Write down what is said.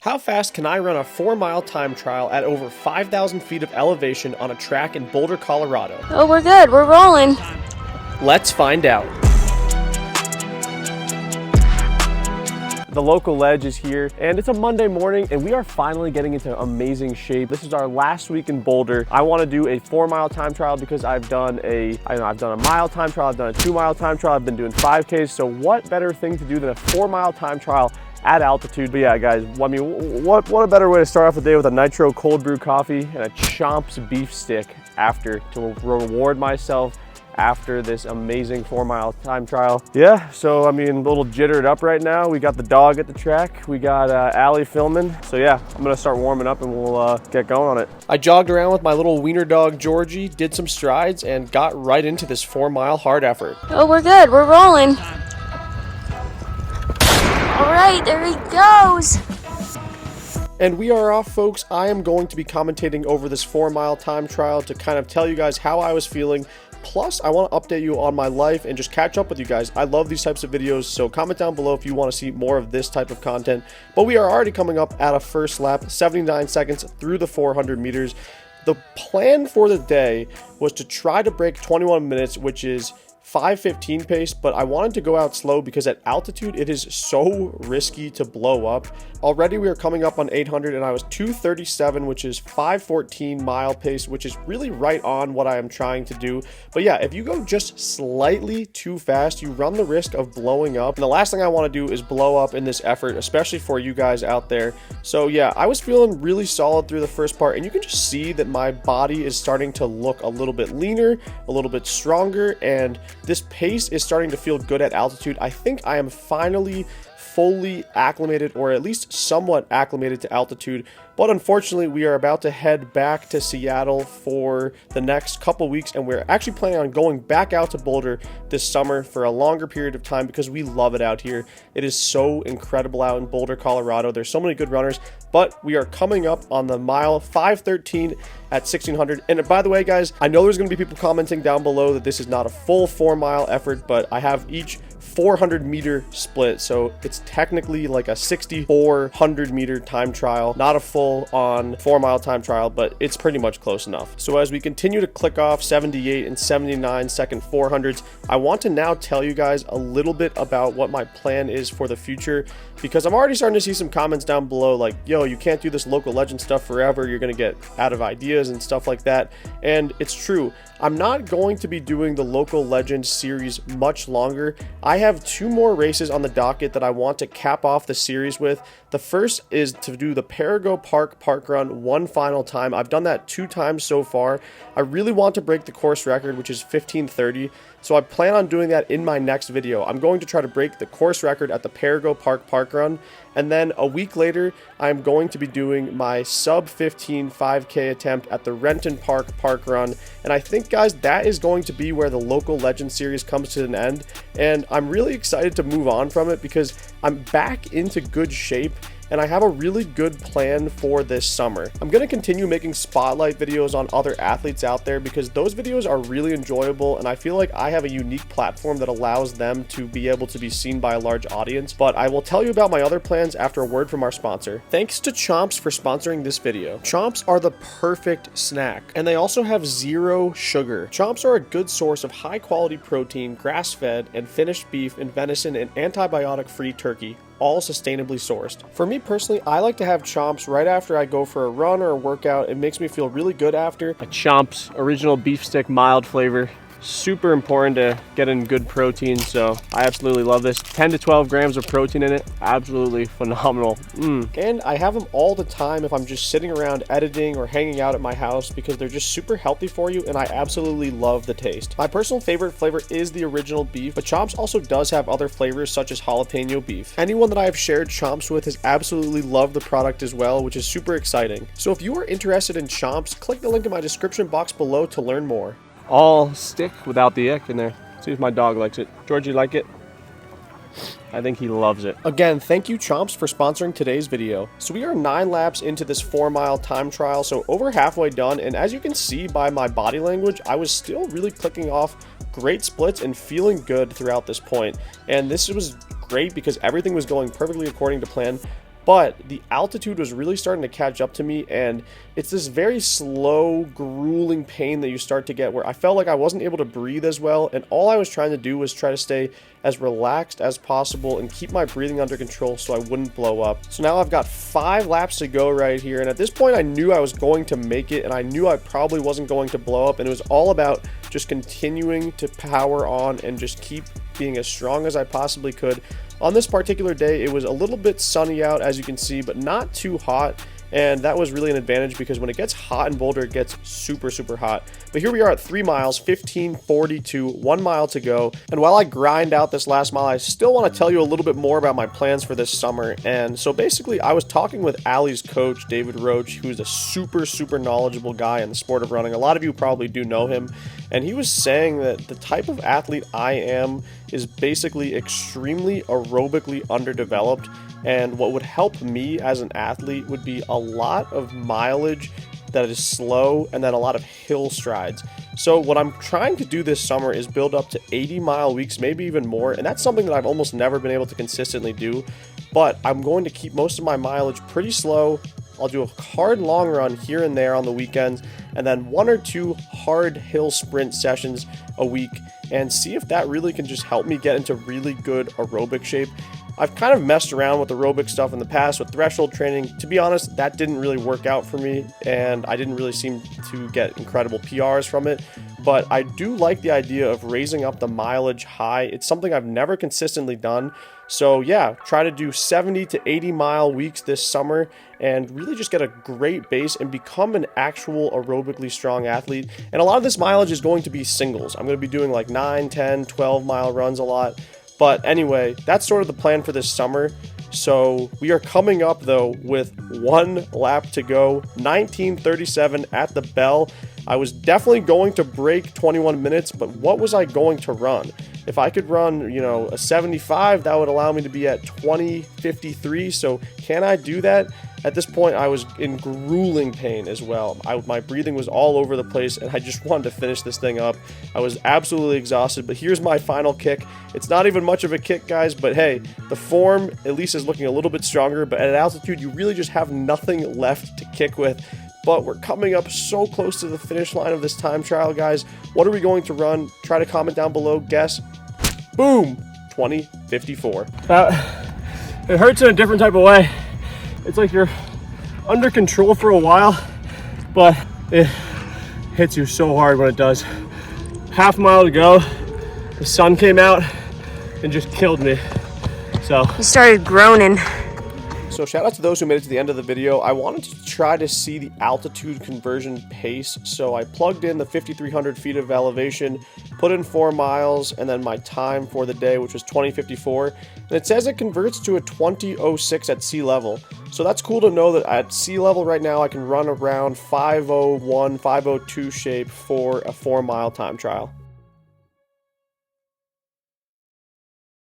How fast can I run a 4-mile time trial at over 5,000 feet of elevation on a track in Boulder, Colorado? Oh, we're good. We're rolling. Let's find out. The local ledge is here, and it's a Monday morning, and we are finally getting into amazing shape. This is our last week in Boulder. I want to do a 4-mile time trial because I've done a mile time trial, I've done a 2-mile time trial, I've been doing 5Ks. So what better thing to do than a 4-mile time trial at altitude? But yeah, guys, I mean, what a better way to start off the day with a nitro cold brew coffee and a Chomps beef stick after to reward myself after this amazing 4-mile time trial. Yeah, so I mean, a little jittered up right now. We got the dog at the track. We got Allie filming. So yeah, I'm gonna start warming up and we'll get going on it. I jogged around with my little wiener dog, Georgie, did some strides and got right into this 4-mile hard effort. Oh, we're good. We're rolling. All right, there he goes. And we are off, folks. I am going to be commentating over this 4-mile time trial to kind of tell you guys how I was feeling. Plus, I want to update you on my life and just catch up with you guys. I love these types of videos, so comment down below if you want to see more of this type of content. But we are already coming up at a first lap, 79 seconds through the 400 meters. The plan for the day was to try to break 21 minutes, which is 5:15 pace, but I wanted to go out slow because at altitude it is so risky to blow up. Already we are coming up on 800 and I was 2:37, which is 5:14 mile pace, which is really right on what I am trying to do. But yeah, if you go just slightly too fast, you run the risk of blowing up. And the last thing I want to do is blow up in this effort, especially for you guys out there. So yeah, I was feeling really solid through the first part, and you can just see that my body is starting to look a little bit leaner, a little bit stronger, and this pace is starting to feel good at altitude. I think I am finally fully acclimated, or at least somewhat acclimated to altitude. But unfortunately, we are about to head back to Seattle for the next couple weeks, and we're actually planning on going back out to Boulder this summer for a longer period of time because we love it out here. It is so incredible out in Boulder, Colorado. There's so many good runners, but we are coming up on the mile 5:13 at 1600. And by the way, guys, I know there's going to be people commenting down below that this is not a full 4-mile effort, but I have each 400 meter split, so it's technically like a 6,400 meter time trial, not a full on 4-mile time trial, but it's pretty much close enough. So as we continue to click off 78 and 79 second 400s, I want to now tell you guys a little bit about what my plan is for the future, because I'm already starting to see some comments down below like, yo, you can't do this local legend stuff forever, you're gonna get out of ideas and stuff like that. And it's true, I'm not going to be doing the local legend series much longer. I have 2 more races on the docket that I want to cap off the series with. The first is to do the Perigo Park Run one final time. I've done that 2 times so far. I really want to break the course record, which is 15:30. So I plan on doing that in my next video. I'm going to try to break the course record at the Perigo Park Run. And then a week later, I'm going to be doing my sub 15 5K attempt at the Renton Park Run. And I think, guys, that is going to be where the local legend series comes to an end. And I'm really excited to move on from it because I'm back into good shape, and I have a really good plan for this summer. I'm going to continue making spotlight videos on other athletes out there because those videos are really enjoyable, and I feel like I have a unique platform that allows them to be able to be seen by a large audience. But I will tell you about my other plans after a word from our sponsor. Thanks to Chomps for sponsoring this video. Chomps are the perfect snack, and they also have 0 sugar. Chomps are a good source of high quality protein, grass-fed and finished beef and venison and antibiotic-free turkey, all sustainably sourced. For me personally, I like to have Chomps right after I go for a run or a workout. It makes me feel really good after. A Chomps original beef stick, mild flavor. Super important to get in good protein, so I absolutely love this. 10 to 12 grams of protein in it, absolutely phenomenal. And I have them all the time if I'm just sitting around editing or hanging out at my house because they're just super healthy for you, and I absolutely love the taste. My personal favorite flavor is the original beef, but Chomps also does have other flavors such as jalapeno beef. Anyone that I have shared Chomps with has absolutely loved the product as well, which is super exciting. So if you are interested in Chomps, click the link in my description box below to learn more. All stick without the ick in there. See if my dog likes it. Georgie, like it? I think he loves it. Again, thank you Chomps for sponsoring today's video. So we are 9 laps into this 4-mile time trial, so over halfway done, and as you can see by my body language, I was still really clicking off great splits and feeling good throughout this point. And this was great because everything was going perfectly according to plan. but the altitude was really starting to catch up to me, and it's this very slow, grueling pain that you start to get where I felt like I wasn't able to breathe as well, and all I was trying to do was try to stay as relaxed as possible and keep my breathing under control so I wouldn't blow up. So now I've got 5 laps to go right here, and at this point I knew I was going to make it, and I knew I probably wasn't going to blow up, and it was all about just continuing to power on and just keep being as strong as I possibly could. On this particular day, it was a little bit sunny out, as you can see, but not too hot. And that was really an advantage because when it gets hot in Boulder, it gets super, super hot. But here we are at 3 miles, 15:42, 1 mile to go. And while I grind out this last mile, I still want to tell you a little bit more about my plans for this summer. And so basically, I was talking with Allie's coach, David Roach, who's a super, super knowledgeable guy in the sport of running. A lot of you probably do know him. And he was saying that the type of athlete I am is basically extremely aerobically underdeveloped. And what would help me as an athlete would be a lot of mileage that is slow and then a lot of hill strides. So what I'm trying to do this summer is build up to 80-mile weeks, maybe even more. And that's something that I've almost never been able to consistently do. But I'm going to keep most of my mileage pretty slow. I'll do a hard long run here and there on the weekends, and then 1 or 2 hard hill sprint sessions a week, and see if that really can just help me get into really good aerobic shape. I've kind of messed around with aerobic stuff in the past with threshold training. To be honest, that didn't really work out for me, and I didn't really seem to get incredible PRs from it. But I do like the idea of raising up the mileage high. It's something I've never consistently done. So yeah, try to do 70 to 80 mile weeks this summer and really just get a great base and become an actual aerobically strong athlete. And a lot of this mileage is going to be singles. I'm going to be doing like 9, 10, 12 mile runs a lot. But anyway, that's sort of the plan for this summer. So we are coming up though with 1 lap to go, 19:37 at the bell. I was definitely going to break 21 minutes, but what was I going to run? If I could run, a 75, that would allow me to be at 20:53. So can I do that? At this point, I was in grueling pain as well. My breathing was all over the place, and I just wanted to finish this thing up. I was absolutely exhausted, but here's my final kick. It's not even much of a kick, guys, but hey, the form at least is looking a little bit stronger, but at altitude, you really just have nothing left to kick with. But we're coming up so close to the finish line of this time trial, guys. What are we going to run? Try to comment down below. Guess. Boom! 20:54. It hurts in a different type of way. It's like you're under control for a while, but it hits you so hard when it does. Half mile to go, the sun came out and just killed me. So You started groaning. So shout out to those who made it to the end of the video. I wanted to try to see the altitude conversion pace, so I plugged in the 5,300 feet of elevation, put in 4 miles, and then my time for the day, which was 20:54. And it says it converts to a 20:06 at sea level. So that's cool to know that at sea level right now I can run around 5:01, 5:02 shape for a 4 mile time trial.